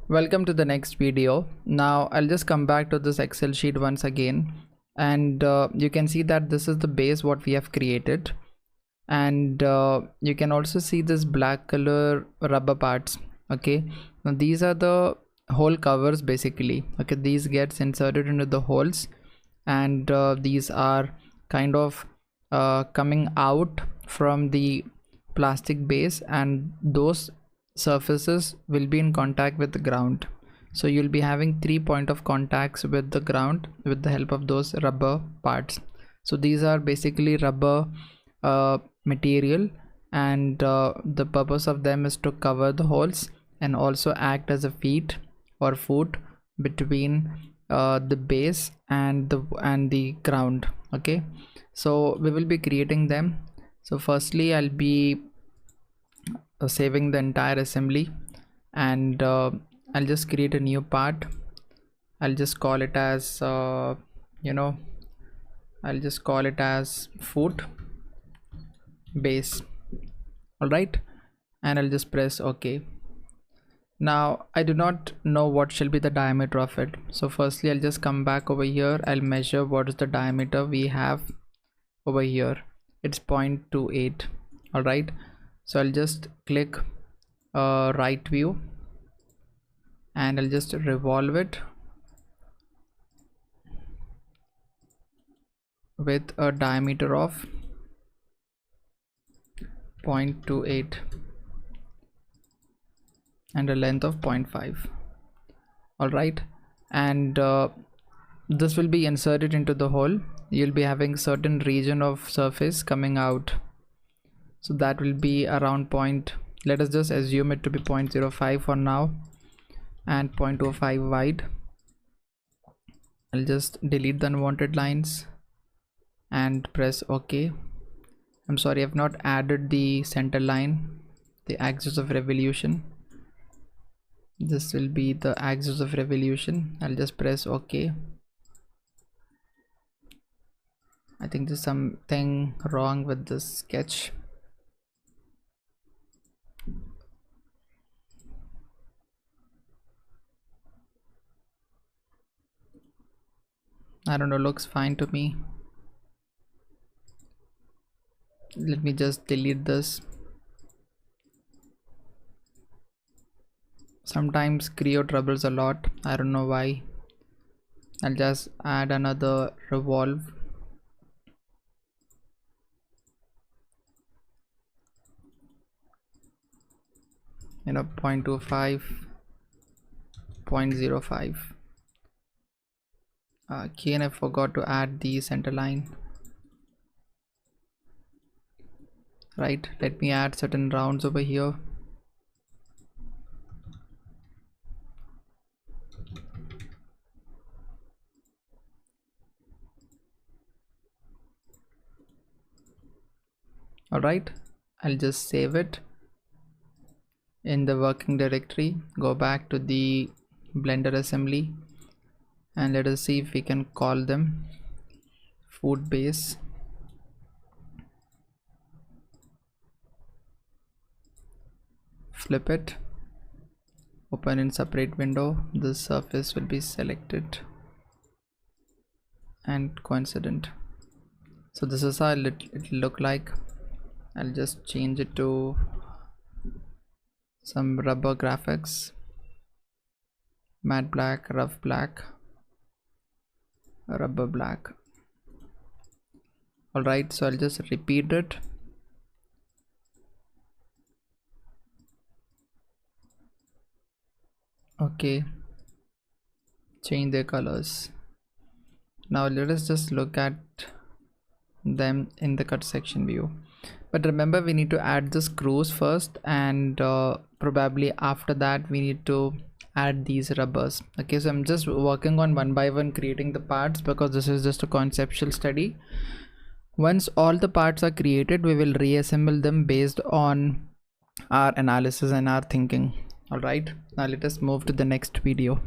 Welcome to the next video. Now I'll just come back to this Excel sheet once again, and you can see that this is the base what we have created, and you can also see this black color rubber parts. Okay, now these are the hole covers basically. Okay, these gets inserted into the holes, and these are kind of coming out from the plastic base, and those surfaces will be in contact with the ground. So you'll be having 3 point of contacts with the ground with the help of those rubber parts. So these are basically rubber material, and the purpose of them is to cover the holes and also act as a feet or foot between the base and the ground. Okay, so we will be creating them. So firstly I'll be saving the entire assembly, and I'll just create a new part. I'll just call it as I'll just call it as foot base. All right, and I'll just press OK. Now I do not know what shall be the diameter of it, so firstly I'll just come back over here. I'll measure what is the diameter we have over here. It's 0.28. all right, so I'll just click right view, and I'll just revolve it with a diameter of 0.28 and a length of 0.5. all right, and this will be inserted into the hole. You'll be having certain region of surface coming out, so that will be around let us just assume it to be 0.05 for now, and 0.05 wide. I'll just delete the unwanted lines and press OK. I'm sorry, I've not added the center line, the axis of revolution. This will be the axis of revolution. I'll just press OK. I think there's something wrong with this sketch. I don't know, looks fine to me. Let me just delete this. Sometimes Creo troubles a lot, I don't know why. I'll just add another revolve. You know, 0.25, 0.05. Okay, and I forgot to add the center line. Right, let me add certain rounds over here. All right, I'll just save it in the working directory. Go back to the Blender assembly, and let us see if we can call them food base. Flip it, open in separate window. This surface will be selected and coincident. So this is how it look like. I'll just change it to some rubber graphics, matte black, rough black, rubber black. all right, so I'll just repeat it. Okay, change their colors. Now let us just look at them in the cut section view, but remember we need to add the screws first, and probably after that we need to add these rubbers. Okay, so I'm just working on one by one creating the parts, because this is just a conceptual study. Once all the parts are created, we will reassemble them based on our analysis and our thinking. All right, now let us move to the next video.